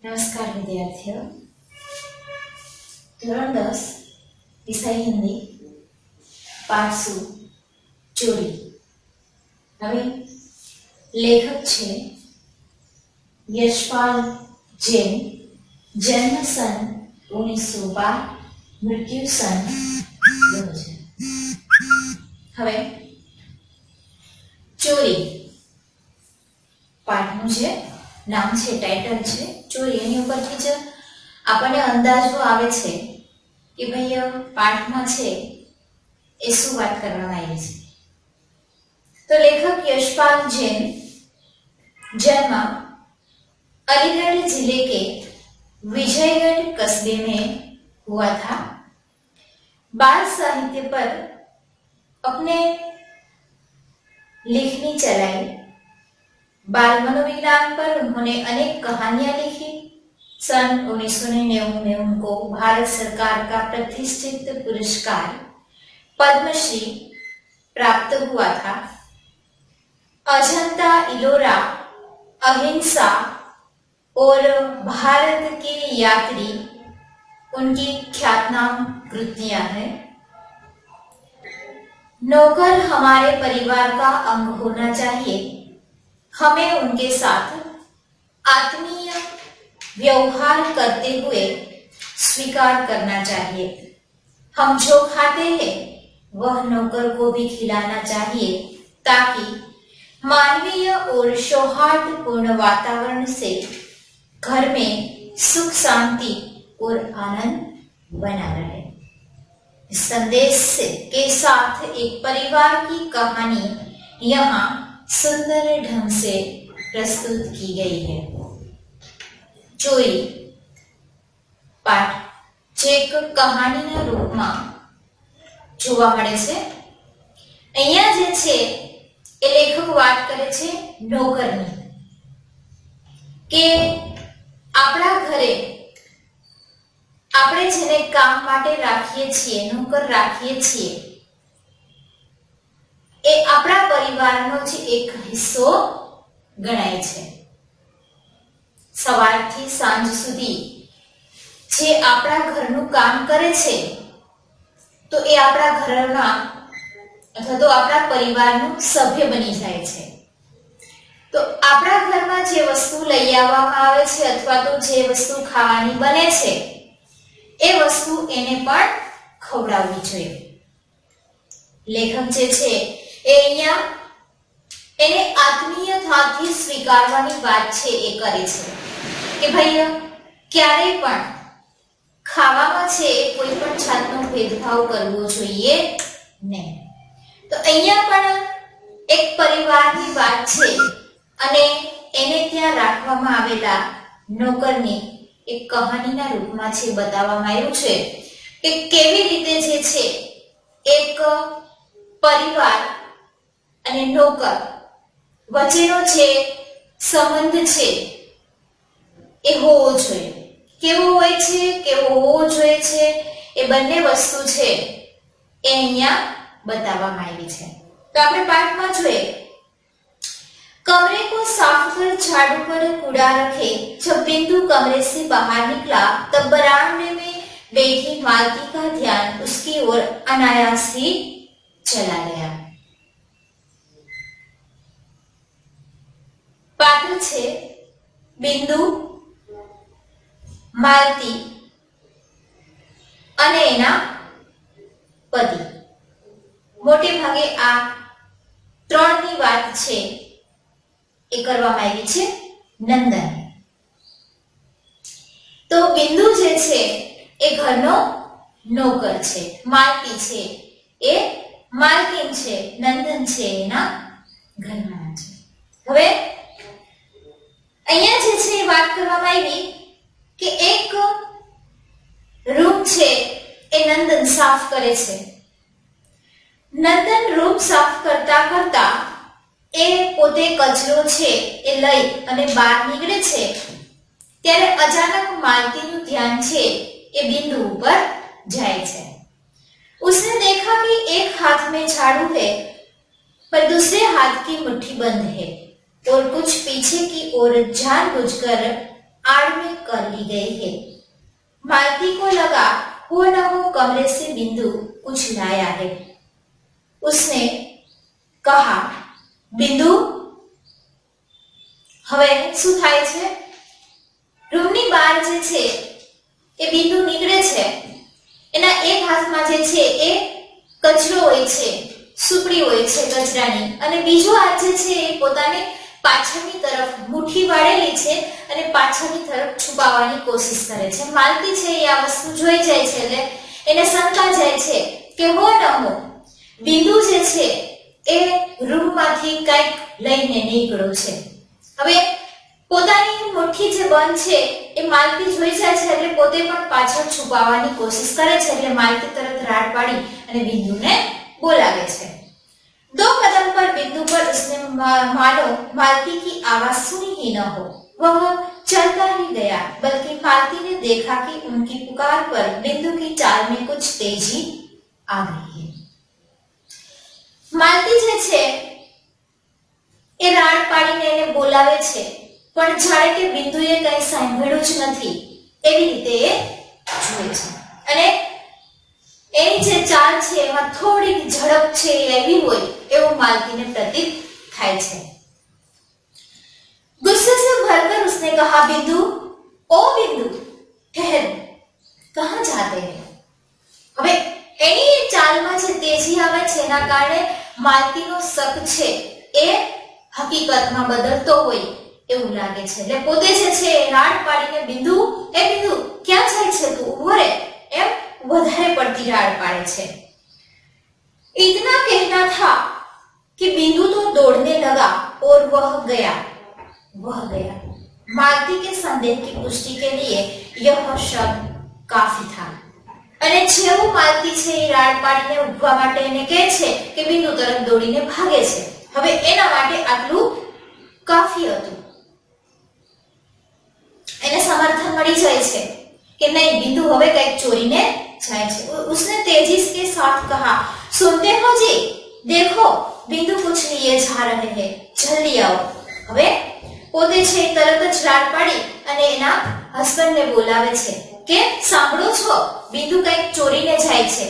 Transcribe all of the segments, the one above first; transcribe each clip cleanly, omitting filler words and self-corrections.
नमस्कार विद्यार्थियों। ધોરણ 10 વિષય હિન્દી પાઠ 16 ચોરી। હવે લેખક છે યશપાલ જૈન, જન્મ સન 1912, મૃત્યુ સન 2000। હવે ચોરી પાઠનું જે નામ છે, ટાઇટલ છે ચોરી, એની ઉપરથી જ આપણને અંદાજો આવે છે કે ભાઈ પાઠમાં છે એ શું વાત કરવામાં આવી છે। તો લેખક यशपाल जैन, जन्म अलीगढ़ जिले के विजयगढ़ कस्बे में हुआ था। बाल साहित्य पर अपने लिखनी चलाई। बाल मनोविज्ञान पर उन्होंने अनेक कहानियां लिखी। सन 1999 में उनको भारत सरकार का प्रतिष्ठित पुरस्कार पद्मश्री प्राप्त हुआ था। अजंता इलोरा, अहिंसा और भारत की यात्री उनकी ख्यातनाम कृतियां हैं। नौकर हमारे परिवार का अंग होना चाहिए। हमें उनके साथ आत्मीय व्यवहार करते हुए स्वीकार करना चाहिए। हम जो खाते हैं वह नौकर को भी खिलाना चाहिए, ताकि मानवीय और सौहार्दपूर्ण वातावरण से घर में सुख शांति और आनंद बना रहे। इस संदेश के साथ एक परिवार की कहानी यहाँ सुंदर ढंग से प्रस्तुत की गई है। ચોરી પાઠ જે એક કહાનીના રૂપમાં જોવા મળે છે। અહીંયા જે છે એ લેખક વાત કરે છે નોકરની, કે આપણા ઘરે આપણે જેને કામ માટે રાખીએ છીએ, નોકર રાખીએ છીએ, એ આપણા પરિવારનો જ એક હિસ્સો ગણાય છે। સવારથી સાંજ સુધી જે આપણા ઘરનું કામ કરે છે તો એ આપણા ઘરના અથવા તો આપણા પરિવારનું સભ્ય બની જાય છે। તો આપણા ઘરમાં જે વસ્તુ લઈ આવવામાં આવે છે અથવા તો જે વસ્તુ ખાવાની બને છે એ વસ્તુ એને પણ ખવડાવવી જોઈએ। લેખક જે છે એ અહીંયા એને આત્મીયતાથી સ્વીકારવાની વાત છે એ કરે છે કે ભાઈ ક્યારે પણ ખાવામાં છે કોઈ પણ જાતનો ભેદભાવ કરવો જોઈએ નહીં। તો અહીંયા પણ એક પરિવારની વાત છે અને એને ત્યાં રાખવામાં આવેલા નોકરની એક કહાનીના રૂપમાં છે બતાવવામાં આવ્યું છે કે કેવી રીતે જે છે એક પરિવાર અને નોકર વચ્ચેનો જે સંબંધ છે એ હોવો જોઈએ। કેવો હોય છે, કેવો હોવો જોઈએ છે, એ બંને વસ્તુ છે એ અહીંયા બતાવવામાં આવી છે। તો આપણે પાઠમાં જોઈએ, कमरे को साफ कर झाड़ू पर कूड़ा रखे। जब बिंदु कमरे से बाहर निकला तब बरामदे में बैठी मालती का ध्यान उसकी ओर अनायास ही चला गया। पात्र छे बिंदु, मालती અને એના પતિ। મોટે ભાગે આ ત્રણની વાત છે એ કરવામાં આવી છે નંદન। તો બિંદુ જે છે એ ઘરનો નોકર છે, માલતી છે એ માલકીન છે, નંદન છે એના ઘરવાળા છે। હવે અહીંયા જે છે એ વાત કરવામાં આવી કે એક રૂમ છે એ નંદન સાફ કરે છે। નંદન રૂમ સાફ કરતા કરતા એ પોતે કચરો છે એ લઈ અને બહાર નીકળે છે ત્યારે અચાનક માલતીનું ધ્યાન છે એ બિંદુ ઉપર જાય છે। उसने देखा कि एक हाथ में झाड़ू है पर दूसरे हाथ की मुट्ठी बंद है और कुछ पीछे की ओर जानबूझकर आड़ में कर ली गई है। मालती को लगा हो न हो कमरे से बिंदु कुछ लाया है। उसने कहा, बिंदु હવે શું થાય છે? રૂમની બહાર જે છે એ બિંદુ નીકળે છે, એના એક હાથમાં જે છે એ કચરો હોય છે, સુપડી હોય છે કચરાની, અને બીજો હાથ જે છે એ પોતાને પાછળની તરફ મુઠ્ઠી વાળેલી છે અને પાછળની તરફ છુપાવવાની કોશિશ કરે છે। માલતી છે એ આ વસ્તુ જોઈ જાય છે એટલે એને શંકા જાય છે કે હો ન હો બિંદુ જે છે એ રૂમમાંથી કંઈક લઈને નીકળ્યો છે। હવે પોતાની મુઠ્ઠી જે બંધ છે એ માલતી જોઈ જાય છે એટલે પોતે પણ પાછળ છુપાવવાની કોશિશ કરે છે। એટલે માલતી તરત રાડ પાડી અને બિંદુને બોલાવે છે। 2 कदम पर बिंदु पर उसने मानो मालती की आवाज सुनी ही न हो। वह चलता ही गया, बल्कि मालती ने देखा कि उनकी पुकार पर बिंदु की चाल में कुछ तेजी आ गई है। मालती जे छे ए राड पाડીને એને બોલાવે છે, પણ જાણે કે બિંદુએ કંઈ સાંભળ્યું જ નથી એવી રીતે એ જુએ છે અને એની જે ચાલ છે એમાં થોડી ઝડપ છે એવી હોય એવું માલતીને પ્રતીત થાય છે। गुस्से से भरकर उसने कहा, बिंदु, ओ बिंदु, ठहर, कहां जाते हैं? હવે એની ચાલમાં જે તેજી આવે છે એના કારણે માલતીનો શક છે એ હકીકતમાં બદલતો હોય એવું લાગે છે। એટલે પોતે જે છે રાડ પાડીને બિંદુ, એ બિંદુ ક્યાં જાય છે તું, ઉભો રે, એમ વધારે પડતી રાડ પાડે છે। इतना कहना था कि बिंदु तो दौड़ने लगा और वह गया। मालती के संदेह की पुष्टि के लिए यह शब्द काफी था। અને જેવું માલતી છે એ રાડ પાડીને ઉઠવા માટે એને કહે છે કે બિંદુ તરફ દોડીને ભાગે છે, હવે એના માટે આટલું કાફી હતું। એને સમર્થન મળી જાય છે કે નહીં, બિંદુ હવે કંઈક ચોરીને જાય છે। उसने तेजी के साथ कहा, सुनते हो जी, देखो बिंदु कुछ लिए जा रहे हैं, जल्दी आओ। હવે પોતે છે તરત જ રાડ પાડી અને એના હસબન્ડને બોલાવે છે કે સાંભળો છો, बिंदु કંઈક ચોરીને જાય છે।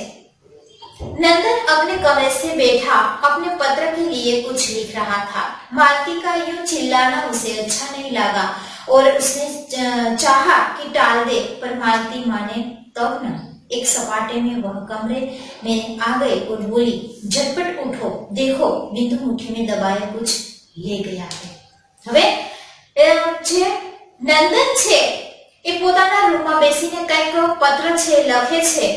नंदन अपने कमरे से बैठा अपने पत्र के लिए कुछ लिख रहा था। मालती का यूं चिल्लाना उसे अच्छा नहीं लगा और उसने चाहा कि टाल दे, पर मालती माने तब न। एक सपाटे में वह कमरे में आ गई और बोली, झटपट उठो, देखो बिंदु मुट्ठी में दबाए कुछ ले गया है। હવે જે નંદન છે એ પોતાના રૂમમાં બેસીને કંઈક પત્ર છે લખે છે।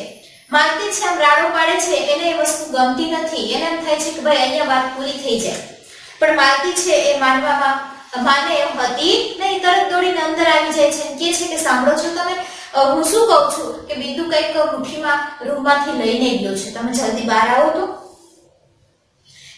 માલતી છે આમ રાડો પાડે છે, એને એ વસ્તુ ગમતી નથી, એને એમ થાય છે કે ભાઈ અહીંયા વાત પૂરી થઈ જાય, પણ માલતી છે એ માને એમ હતી નહીં, તરત દોડીને અંદર આવી જાય છે અને કહે છે કે સાંભળો છો તમે, હું શું કહું છું કે બિંદુ કંઈક મુઠ્ઠીમાં રૂમમાંથી લઈને ગયો છે, તમે જલ્દી બહાર આવો તો।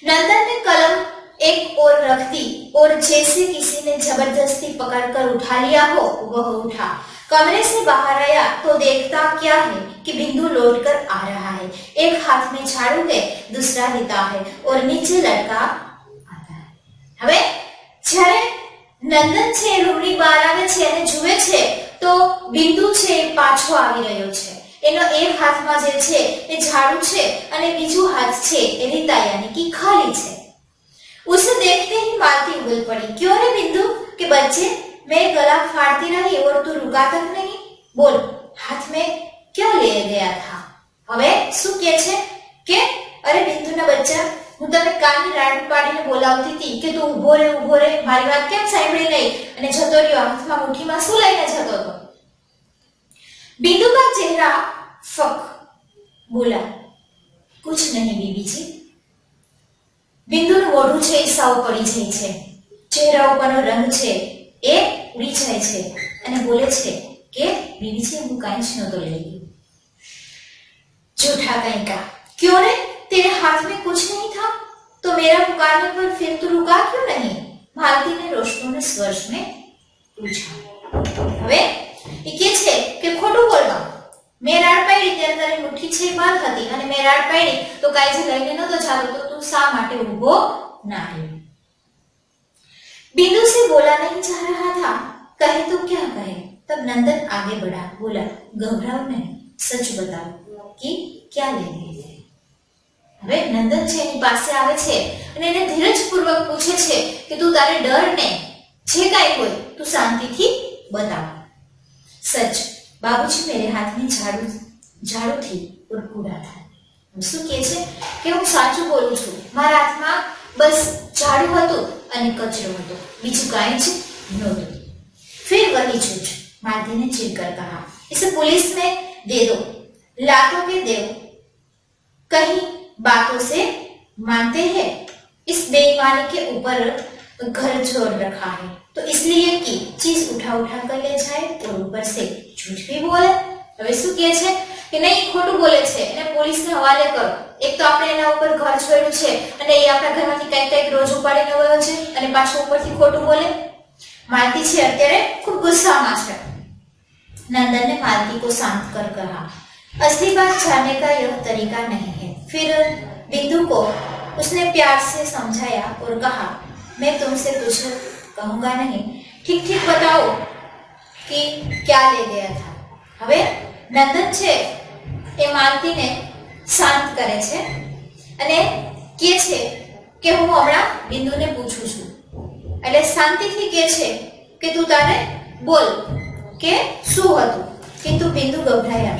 नंदन ने कलम एक ओर रख दी और जैसे किसी ने जबरदस्ती पकड़कर उठा लिया हो वह उठा। कमरे से बाहर आया तो देखता क्या है कि बिंदु लौटकर आ रहा है। एक हाथ में झाड़ू है, दूसरा लेता है और नीचे लड़का आता है। હવે જ્યારે નંદન છે રૂમની બહાર આવે છે અને જુએ છે તો બિંદુ છે પાછો આવી રહ્યો છે। એનો એક હાથમાં જે છે એ ઝાડુ છે અને બીજો હાથ છે એ રીતા यानी कि ખાલી છે। उसे देखते ही मालती उगल पड़ी, क्यों रे बिंदु के बच्चे, मैं गला फाड़ती रही और तू रुका तक नहीं, बोल हाथ में क्या ले गया था? હવે શું કહે છે કે અરે બિંદુના બચ્ચા, હું તને કાલની રાડ પાડીને બોલાવતી હતી કે તું ઊભો રે, મારી વાત કેમ સાંભળી નહીં અને જતો રહ્યો, હાથમાં મુઠ્ઠીમાં શું લઈને જતો હતો? बिंदु का चेहरा फक बोला, कुछ नहीं बीबी जी। बिंदुનું મોઢું છે એ સાવ પડી જાય છે, ચહેરા ઉપરનો રંગ છે એ ઉડી જાય છે અને બોલે છે કે બીબીજી હું કાંઈ જ નહોતો લઈ ગયો। झूठा कहीं का, क्यों रे, तेरे हाथ में कुछ नहीं था तो मेरा पुकारने पर फिर तू रुका क्यों नहीं? मालती ने रोशनों स्वर में पूछा। હવે એ કહે છે કે ખોટું બોલવા, મેં રાડ પાડી ત્યારે તારી મુઠ્ઠી છે બંધ હતી અને મેં રાડ પાડી તો કાંઈ જે લઈને નતો જાતો તો તું શા માટે ઊભો ના રહ્યો? बिंदु से बोला नहीं जा रहा था, कहे तो क्या कहे। तब नंदन आगे बढ़ा, बोला घबराओ नहीं, सच बताओ कि क्या ले गए थे। હવે નંદન છે એની પાસે આવે છે અને એને ધીરજપૂર્વક પૂછે છે કે તું તારે ડર ને જે કાંઈ હોય તું શાંતિથી બતાવ। सच बाबूजी मेरे हाथ में झाड़ू थी और कूड़ा था। શું કહે છે કે હું સાચું બોલું છું, મારા હાથમાં બસ ઝાડુ હતું અને કચરો હતો, બીજું કાંઈ જ નહોતું। फिर वही झूठ, मालती ने चिढ़कर कहा, इसे पुलिस में दे दो, लातों के देव कहीं बातों से मानते हैं। इस बेईमानी के ऊपर घर छोड़ रखा है तो इसलिए कि चीज उठा उठा कर ले जाए और ऊपर से झूठ भी बोले। હવે શું કહે છે કે નહીં ખોટું બોલે છે એને પોલીસને હવાલે કરો। એક તો આપણે એના ઉપર ઘર છોડ્યું છે અને એ આપણા ઘરમાંથી કંઈક રોજ ઉપાડીને ગયો છે અને પાછું ઉપરથી ખોટું બોલે। मालती છે અત્યારે ખૂબ ગુસ્સામાં છે। नंदन ने मालती को शांत कर कहा, असली बात जानने का यह तरीका नहीं है। फिर बिंदु को उसने प्यार से समझाया और कहा, मैं तुमसे कुछ कहूंगा नहीं, ठीक ठीक बताओ कि क्या ले गया था। હવે નંદન છે એ માલતીને શાંત કરે છે અને કહે છે કે હું હમણાં બિંદુને પૂછું છું। એટલે શાંતિથી કહે છે કે તું તારે બોલ કે શું હતું। किंतु बिंदु घबराया,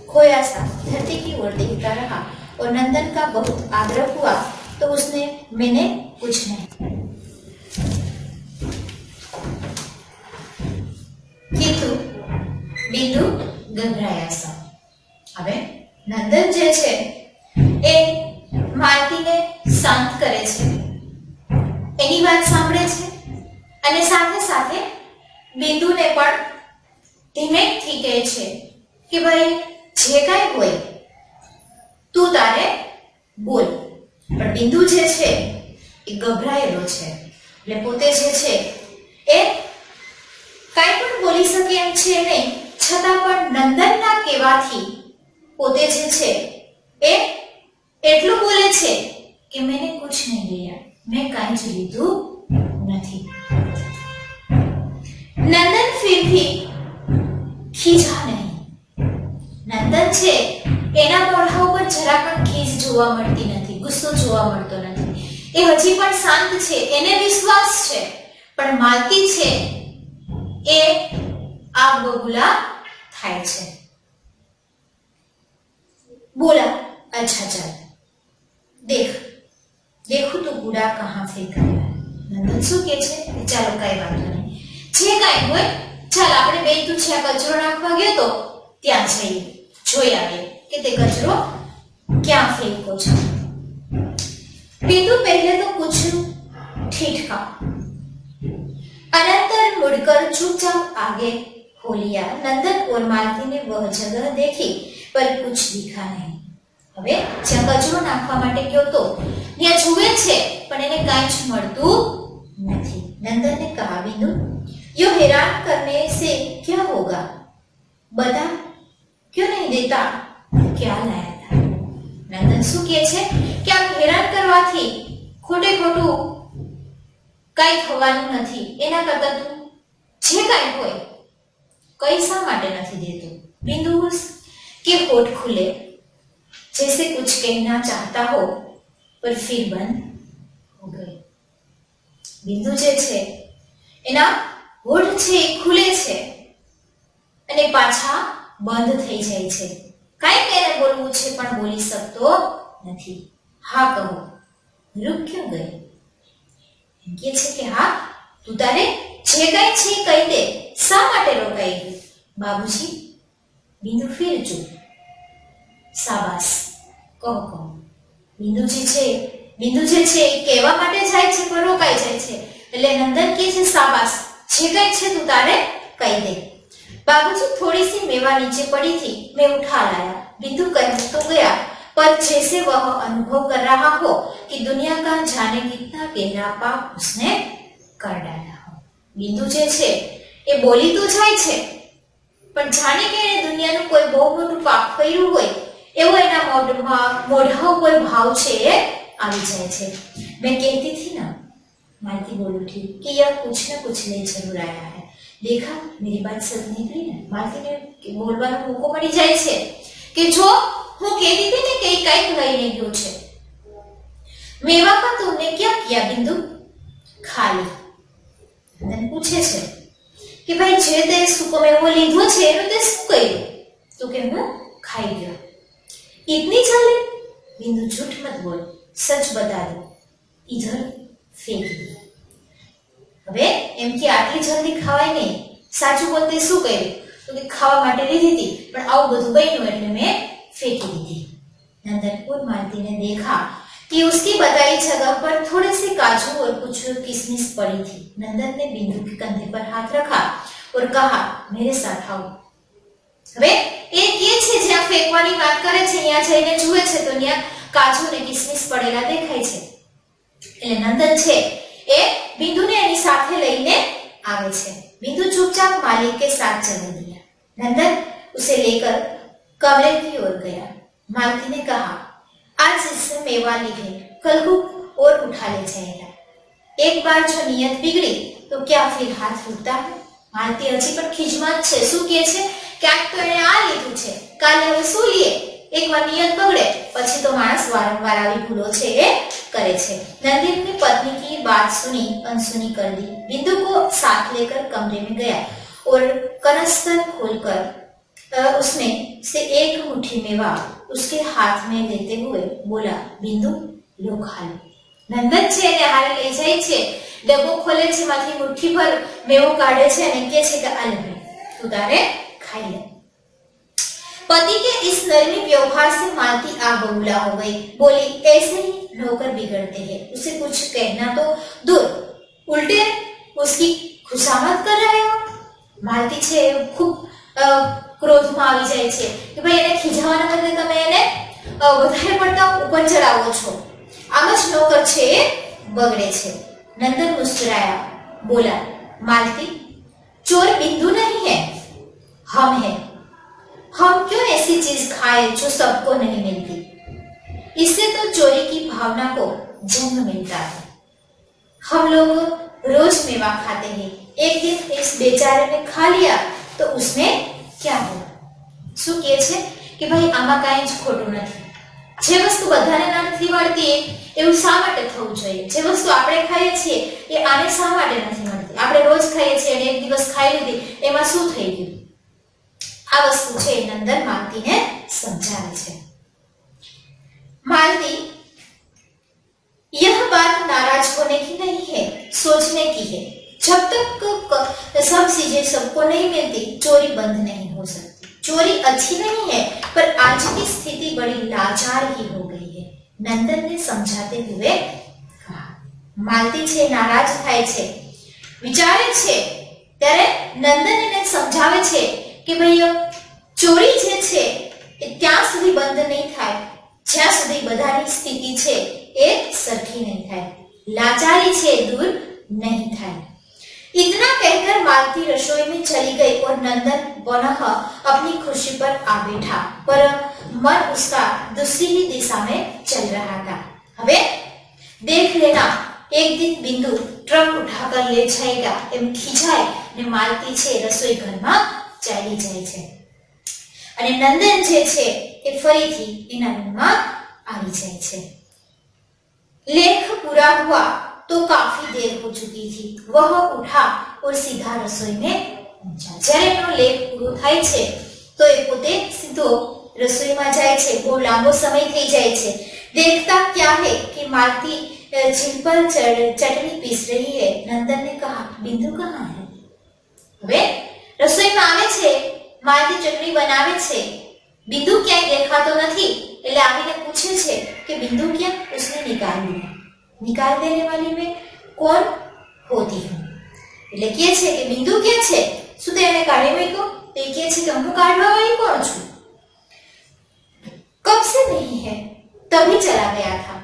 खोया सा धरती की ओर देखता रहा और नंदन का बहुत आग्रह हुआ तो उसने मैंने कुछ नहीं। किंतु बिंदु घबराया सा। હવે નંદન જે છે એ માલતીને શાંત કરે છે, એની વાત સાંભળે છે અને સાથે સાથે બિંદુને પણ ધીમેથી કહે છે કે ભાઈ જે કાંઈ હોય તું તારે બોલ। પણ બિંદુ જે છે એ ગભરાયેલો છે એટલે પોતે જે છે એ કાંઈ પણ બોલી શકે એમ છે નહીં, છતાં પણ નંદનના કહેવાથી પોતે જે છે એ એટલું બોલે છે કે મેને કુછ નહીં लिया, મેં કાંઈ જ લીધું નથી। નંદન फिर भी ખીજા નહીં। નંદન છે એના મોઢા ઉપર જરા પણ ખીજ જોવા મળતી નથી, ગુસ્સો જોવા મળતો નથી, એ હજી પણ શાંત છે, એને વિશ્વાસ છે। પણ માલતી છે એ આગ બબૂલા થાય છે। बोला, अच्छा चल देखो तो कूड़ा कहाँ फेंकाया। नंदन શું કહે છે ચાલો કાંઈ વાંધો નહીં, જે કાંઈ હોય ચાલ આપણે બે તું છે કચરો નાખવા ગયો તો ત્યાં જઈએ જોઈ આવીએ કે તે કચરો ક્યાં ફેંકો છે। बिंदु पहले तो कुछ ठिठका, अनंतर मुड़कर चुपचाप आगे हो लिया। नंदन और मालती ने वह जगह देखी पर कुछ दिखा नहीं। હવે જ્યાં કચરો નાખવા માટે ગયો તો ત્યાં જુએ છે પણ એને કાંઈ જ મળતું નથી। नंदन ने कहा, बिंदु यो हैरान करने से क्या होगा, बता क्यों नहीं देता क्या लाया था। नंदन શું કહે છે કે આ હેરાન કરવાથી ખોટે ખોટું કાંઈ થવાનું નથી, એના કરતા તું જે કાંઈ હોય કઈ શા માટે નથી દેતો। बिंदु के होठ खुले जैसे कुछ कहना चाहता हो पर फिर बंद हो गए। बिंदु જે છે એના હોઠ છે ખુલે છે અને પાછા બંધ થઈ જાય છે, કાંઈક એને બોલવું છે પણ બોલી શકતો નથી। હા કહો, રૂક ક્यों गए। એમ કહે છે કે હા તું તારે જે કાંઈ છે કહી દે, શા માટે રોકાઈ ગઈ। બાબુજી बिंदु फिर चुप। શાબાશ કહો કહો। બિંદુ જે છે કહેવા માટે જાય છે પણ રોકાઈ જાય છે એટલે નંદન કહે છે શાબાશ જે કાંઈ છે તું તારે કહી દે। बाबूजी थोड़ी सी मेवा नीचे पड़ी थी, मैं उठा लाया। बिंदु कह तो गया पर जैसे वह अनुभव कर रहा हो कि दुनिया का जाने कितना गहरा पाप उसने कर डाला हो। बिंदु जे छे ए बोली तो जाय छे पण जाने के एने दुनियाનું કોઈ બહુ મોટું પાપ કર્યું હોય એવો એના મોઢા ઉપર ભાવ છે એ આવી જાય છે। मैं कहती थी ना, मालती बोल उठी कि यह कुछ न कुछ ले जरूर आया है। દેખા मेरी बात सच निकली ને. માલતીને બોલવાનો મોકો મળી જાય છે કે જો હું કહેતી હતી ને કે કંઈક લઈને ગયો છે. મેવા કા તુમને ક્યાં કિયા બિંદુ? ખાલી. નંદન પૂછે છે કે ભાઈ જે તે સૂકો મેવો લીધો છે એનું તે શું કર્યું? તો કે હું ખાઈ ગયો. इतनी जल्दी? बिंदु झूठ मत बोल, सच बता दो. इधर फेंक दी. હવે એમ કે આટલી જલ્દી ખવાય નહીં, સાચું બોલતે શું કર્યું? તો કે ખાવા માટે લીધી હતી પણ આવું બધું બન્યું એટલે મેં फेंकी દીધી. नंदन और मालती ने देखा कि उसकी बताई जगह पर थोड़े से काजू और कुछ किशमिश पड़ी थी. नंदन ने बिंदु के कंधे पर हाथ रखा और कहा मेरे साथ आओ. હવે એ કે છે જ્યાં ફેંકવાની વાત કરે છે ત્યાં જઈને જુએ છે તો ત્યાં કાજુ ને કિશમિશ પડેલા દેખાય છે. એટલે નંદન છે એ બિંદુને એની સાથે લઈને આવે છે. बिंदु चुपचाप मालिक के साथ चला दिया. नंदन उसे लेकर कमरे की ओर गया. मालती ने कहा आज इससे मेवा लीजिए, कल को और उठा ले जाएगा. एक बार जो नियत बिगड़ी तो क्या फिर हाथ रुकता है? मालती हજી પણ ખીજમાં જ છે. શું કહે છે? ક્યાંક તો એને આ લીધું છે, કાલે હવે શું લીએ? એકવાર નિયત બગડે પછી તો માણસ વારંવાર આવી ભૂલો છે એ करे छे. नंदन ने पत्नी की बात सुनी, अनसुनी कर दी. बिंदु को साथ लेकर कमरे में गया और कनस्तर खोलकर उसमें से एक मुट्ठी मेवा उसके हाथ में लेते हुए बोला बिंदु लो खा लो. नंदन છે એને હારે લઈ જાય છે, ડબ્બો ખોલે છે, માંથી મુઠ્ઠી ભર મેવો કાઢે છે અને કહે છે કે આ લે તું તારે ખાઈ લે. पति के इस नरमी व्यवहार से मालती आग बबूला हो गई. बोली ऐसे ही नौकर बिगड़ते हैं, उसे कुछ कहना तो दूर उल्टे उसकी खुशामद कर रहे हो. मालती છે ખૂબ ક્રોધમાં આવી જાય છે કે ભાઈ એને ખીજાવાના બદલે તમે એને વધારે પડતા ઉપર ચડાવો છો. આમ જ નોકર છે એ બગડે છે. नंदन मुस्कुराया, बोला मालती चोर बिंदु नहीं है, हम हैं. हम क्यों ऐसी चीज खाए जो सबको नहीं मिलती? इससे तो चोरी की भावना को जन्म मिलता है. हम लोग रोज मेवा खाते हैं, एक दिन इस बेचारे ने खा लिया तो उसमें क्या हुआ? શું કહે છે કે ભાઈ આમાં કાંઈ જ ખોટું નથી. જે વસ્તુ બધાને નથી મળતી એવું શા માટે થવું જોઈએ? જે વસ્તુ આપણે ખાઈએ છીએ એ આને શા માટે નથી મળતી? આપણે રોજ ખાઈએ છીએ અને એક દિવસ ખાઈ લીધી એમાં શું થઈ ગયું? આ વસ્તુ છે નંદન માલતીને સમજાવે છે. मालती यह बात नाराज होने की नहीं है, सोचने की है. जब तक सब चीजें सबको नहीं मिलती चोरी बंद नहीं हो सकती. चोरी अच्छी नहीं है पर आज की स्थिति बड़ी लाचार ही हो गई है. नंदन ने समझाते हुए कहा. मालती છે નારાજ થાય છે, વિચારે છે ત્યારે નંદન એને સમજાવે છે કે ભાઈ ચોરી જે છે એ ત્યાં સુધી બંધ નહીં થાય જ્યાં સુધી બધાની સ્થિતિ છે એ સરખી નહીં થાય, લાચારી છે दूर नहीं થાય. इतना कहकर मालती रसोई में चली गई और नंदन पुनः अपनी खुशी पर आ बैठा, पर मन उसका दूसरी ही दिशा में चल रहा था. હવે देख लेना एक दिन बिंदु ट्रक उठाकर ले जाएगा એમ ખીજાય ને માલતી છે રસોઈ ઘરમાં ચાલી જાય છે અને નંદન જે છે એ ફરીથી એના રૂમમાં આવી જાય છે. लेख पूरा हुआ तो काफी देर हो चुकी थी. वह उठा और सीधा रसोई में पहुंचा. જ્યારે એનો લેખ પૂરો થાય છે તો એ પોતે સીધો રસોઈમાં જાય છે. બહુ લાંબો સમય થઈ જાય છે. देखता क्या है कि मालती जिन पर चटनी पीस रही है. नंदन ने कहा बिंदु कहाँ है? હવે રસોઈમાં આવે છે, માલતી ચટણી બનાવે છે, बिंदु ક્યાંય દેખાતો નથી એટલે આવીને પૂછે છે કે बिंदु क्या? उसने निकाल दिया. निकाल देने वाली में कौन होती हूँ? એટલે કહે છે કે बिंदु क्या છે? શું તે એને કાઢી મૂક્યો? તો એ કહે છે કે હું કાઢવા વાળી કોણ છું? कब से नहीं है, तभी चला गया था.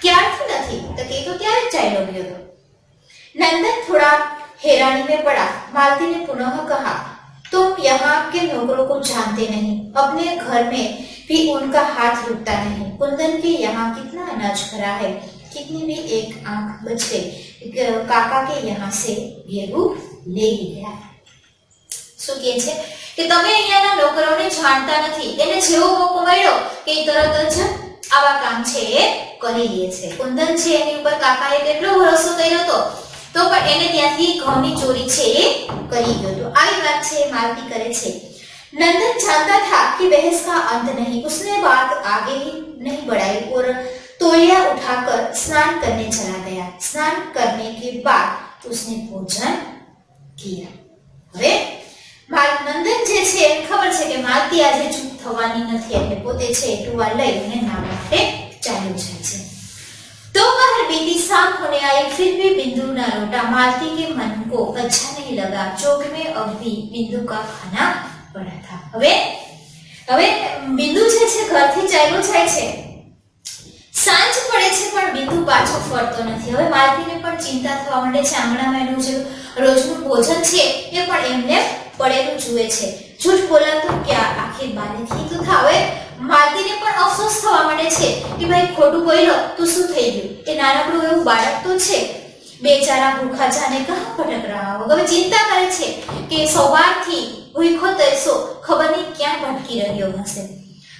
ક્યારથી નથી? તો કે તો ત્યારે જ ચાલ્યો ગયો હતો. नंदन थोड़ा हैरानी में पड़ा. मालती ने पुनः कहा तुम यहाँ के नौकरों को जानते नहीं, अपने घर में भी उनका हाथ रुकता नहीं. कुंदन के यहाँ कितना अनाज भरा है, कितनी भी एक आंख बच गई, काका के यहाँ से गेहूं ले ही गया. શું કહે છે કે તમે અહીંયાના નોકરોને જાણતા નથી, એને જેવો મોકો મળ્યો કે તરત જ આવા કામ છે એ કરી લે છે. કુંદન છે એની ઉપર કાકાએ કેટલો ભરોસો કર્યો હતો, તો પણ એને ત્યાંથી ઘઉંની ચોરી છે એ કરી ગયો હતો. આવી વાત છે માલતી કરે છે. नंदन जानता था कि बहस का अंत नहीं, उसने बात आगे ही नहीं बढ़ाई और तौलिया उठाकर स्नान करने चला गया. स्नान करने के बाद उसने भोजन किया. હવે નંદન જે છે એને ખબર છે કે માલતી આજે ચૂપ થવાની નથી, એટલે પોતે છે ટુવાલ લઈને નાવા માટે ચાલ્યો જાય છે. दोपहर बीती, शाम होने आई, फिर भी बिंदु न लौटा. मालती के मन को अच्छा नहीं लगा. चौक में अब भी बिंदु का खाना पड़ा था. હવે બિંદુ જે છે ઘરથી ચાલ્યો જાય છે. સાંજ પડે છે પણ બિંદુ પાછો ફરતો નથી. હવે માલતીને પણ ચિંતા થવા માંડે છે. આંગણામાં એનું જે રોજનું ભોજન છે એ પણ એમને પડેલું જુએ છે. झूठ बोला तो क्या, आखिर बालेથી તો થા. હવે માલતીને પણ અફસોસ થવા માંડે છે કે ભાઈ ખોટું બોલ્યો તો શું થઈ ગયું, એ નાનકડું એવું બાળક તો છે, બેચારા ભૂખા જાને કહા ભટક રહા હો. હવે ચિંતા કરે છે કે સવારથી ભૂખો તરસો ખબર નહીં ક્યાં ભટકી રહ્યો હશે.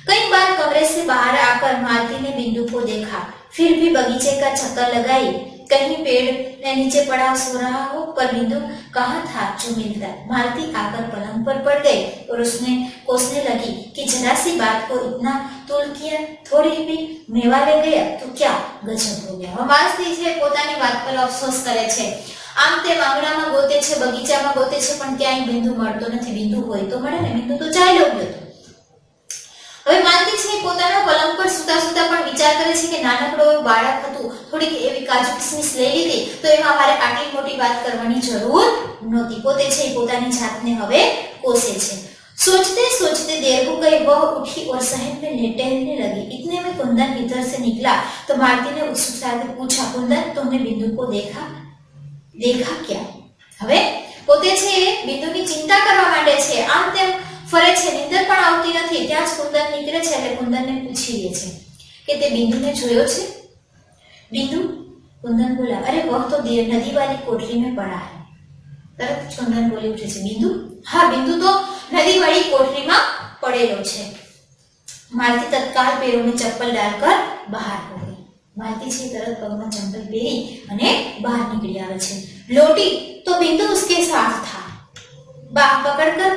कई बार कमरे से बाहर आकर मालती ने बिंदु को देखा, फिर भी बगीचे का चक्कर लगाई. कहीं पेड़ ने नीचे पड़ा सो रहा हो, पर बिंदु कहाँ था जो मिलता. मालती आकर पलंग पर पड़ गई और उसने कोसने लगी कि जरा सी बात को इतना तूल किया, थोड़ी भी मेवा ले गया तो क्या गजब हो गया. मालती છે પોતાની વાત પર અફસોસ કરે છે. આમ તે આંગણામાં ગોતે છે, બગીચામાં ગોતે છે, પણ ક્યાંય બિંદુ મળતો નથી. બિંદુ હોય તો મળે ને, બિંદુ તો ચાલ્યો ગયો હતો. હવે માલતી છે પોતાના પલંગ પર સૂતા સૂતા પણ વિચાર કરે છે કે નાનકડો એવું બાળક હતું, થોડીક એવી કાજુ કિસમિસ લઈ લીધી તો એમાં મારે આટલી મોટી વાત કરવાની જરૂર નહોતી. પોતે છે પોતાની જાતને હવે કોસે છે. सोचते सोचते देर हो गई. वह उठी और सहन में लेटने लगी. इतने में कुंदन भीतर से निकला तो मालती ने उत्सुकता से पूछा, कुंदन तुमने बिंदु को देखा क्या. હવે પોતે છે બિંદુની ચિંતા કરવા માંડે છે. આમ તેમ ફરે છે, નીંદર પણ આવતી નથી. ત્યાં જ કુંદન નીકળે છે એટલે કુંદનને પૂછી લે છે કે તે બિંદુને જોયો છે. बिंदु, कुंदन बोला, अरे वह तो नदी वाली कोठरी में पड़ा है. તરત कुंदन बोली उठे છે, बिंदु? हाँ, बिंदु तो नदी वाली कोठरी में पड़ेलो છે. मालती तत्काल पैरों में चप्पल डालकर बाहर हो गई. मालती છે તરત પગમાં ચંપલ પહેરી અને બહાર નીકળી આવે છે. लौटी तो बिंदु उसके साथ था. बाह पकड़कर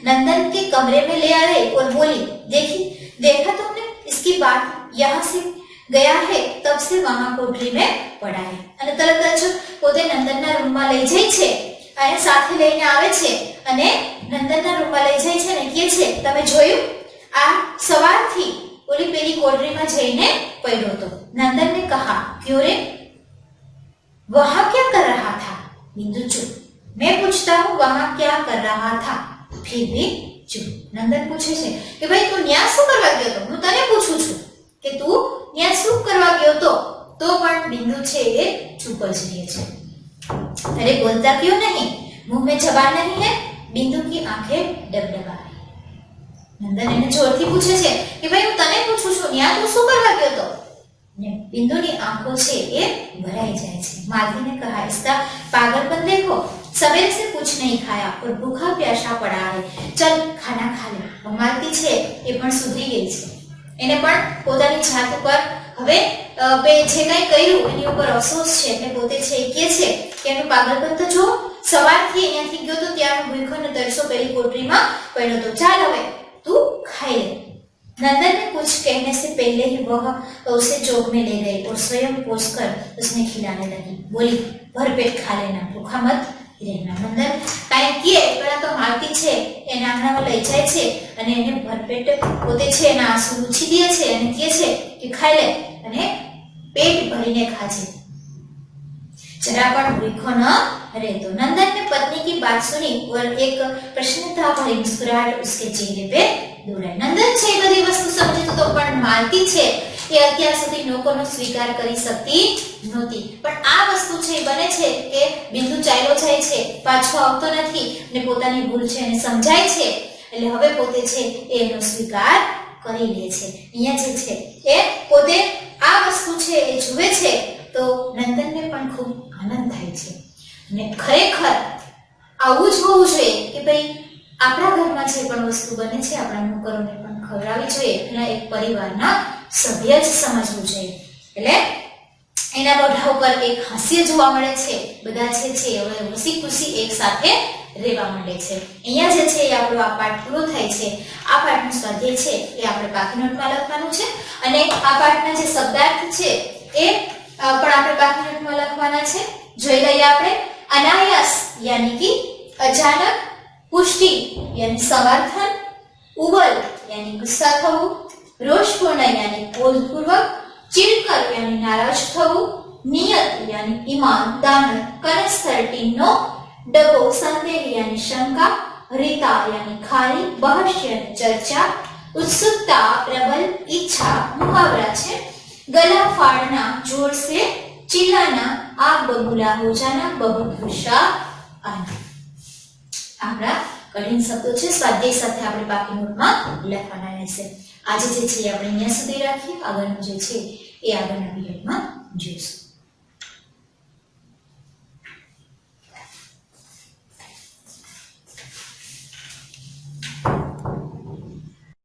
नंदन के कमरे में ले आए और बोली, देखा तुमने, इसकी बात यहाँ से गया है तब से वहां कोठरी में पड़ा है. અને તરત જ પોતે નંદનના રૂમમાં લઈ જાય છે અને સાથે લઈને આવે છે અને નંદનના રૂમમાં લઈ જાય છે અને કહે છે, તમે જોયું, આ સવારથી ઓલી પેલી કોઠરીમાં જઈને પડ્યો હતો. नंदन ने कहा, क्यों रे, वहां क्या कर रहा था? बिंदु चुप. मैं पूछता हूँ वहां क्या कर रहा था, फिर भी चुप. नंदन पूछे છે કે ભાઈ તું ન્યા શું કરવા ગયો તો? હું તને પૂછું છું કે તું ન્યા શું કરવા ગયો તો પણ બિંદુ છે એ ચૂપ જ રહે છે. अरे बोलता क्यों नहीं, मुंह में जबान नहीं है? बिंदु की आंखें डगडगाई. नंदन એને જોરથી પૂછે છે કે ભાઈ હું તને પૂછું છું, ન્યા તું શું કરવા ગયો તો? बिंदुनी आंखों से ये भराई जाए छे. मालती ने कहा, इसका पागलपन देखो, सवेरे से कुछ नहीं खाया और भूखा प्यासा पड़ा है, चल खाना खा ले. मालती छे એ પણ સુધરી ગઈ છે. એને પણ પોતાની જાત ઉપર હવે જે કંઈ કર્યું એની ઉપર અફસોસ છે એટલે પોતે છે કહે છે કે એનું પાગલપન તો જો, સવારથી અહીંયાથી ગયો તો ત્યાં ભૂખો ને તરસો પેલી કોટરીમાં પડ્યો તો, ચાલ હવે તું ખાઈ લે. नंदन ने कुछ कहने से पहले ही वह उसे चौक में ले गई और स्वयं पोंछकर उसने खिलाने लगी. बोली, भरपेट खा लेना, भूखा मत रहना. नंदन કાંઈ કહે પેલા તો માલતી છે એના આંગણામાં લઈ જાય છે અને એને ભરપેટ પોતે છે એના આંસુ લૂછી દે છે અને કહે છે કે ખાઈ લે અને પેટ ભરીને ખાજે, जरा पण भूखो न रहतो. नंदन ने पत्नी की बात सुनी और एक प्रसन्नता भरी मुस्कुराहट उसके चेहरे पे દોડાય. નંદન છે બધી વસ્તુ સમજે તો પણ માલતી છે એ અત્યાર સુધી નોકોનો સ્વીકાર કરી શકતી નહોતી. પણ આ વસ્તુ છે બને છે કે બિંદુ ચાલ્યો જાય છે, પાછો આવતો નથી અને પોતાની ભૂલ છે એને સમજાય છે એટલે હવે પોતે છે એનો સ્વીકાર કરી લે છે. અહીંયા જે છે એ પોતે આ વસ્તુ છે એ જુએ છે તો નંદનને પણ ખૂબ આનંદ થાય છે અને ખરેખર આવું જ હોવું જોઈએ કે ભાઈ આપણા ઘરમાં જે પણ વસ્તુ બને છે આપણા નોકરોને પણ ખવડાવવી જોઈએ અને એક પરિવારના સભ્ય જ સમજવું જોઈએ. એટલે એના મોઢા ઉપર એક હાસ્ય જોવા મળે છે. બધા જે છે હવે હસી ખુશી એક સાથે રહેવા માંડે છે. અહીંયા જે છે એ આપણો આ પાઠ પૂરો થાય છે. આ પાઠનું સ્વાધ્યાય છે એ આપણે બાકી નોટમાં લખવાનું છે અને આ પાઠના જે શબ્દાર્થ છે એ પણ આપણે બાકી નોટમાં લખવાના છે. જોઈ લઈએ આપણે. અનાયાસ यानी कि अचानक, पुष्टि यानी समर्थन, उबल यानी गुस्सा थवु, रोषपूर्ण यानी क्रोधपूर्वक, चिड़कर यानी नाराज थवु, नियत यानी ईमान, दानव, कनस 13 नो, डबो संदेह यानी शंका, रीता यानी खाली, बहस यानी चर्चा, उत्सुकता प्रबल इच्छा मुहावरा है, गला फाड़ना, जोर से चिल्लाना, आग बबूला हो जाना, बहुत गुस्सा आना. આપણા કઠિન શબ્દો છે સ્વાધ્યાય સાથે આપણે બાકી નોટમાં લખવાના રહેશે. આજે જે છે આપણે અહીંયા સુધી રાખીએ. આગળનું જે છે એ આગળના પીરિયડમાં જોઈશું.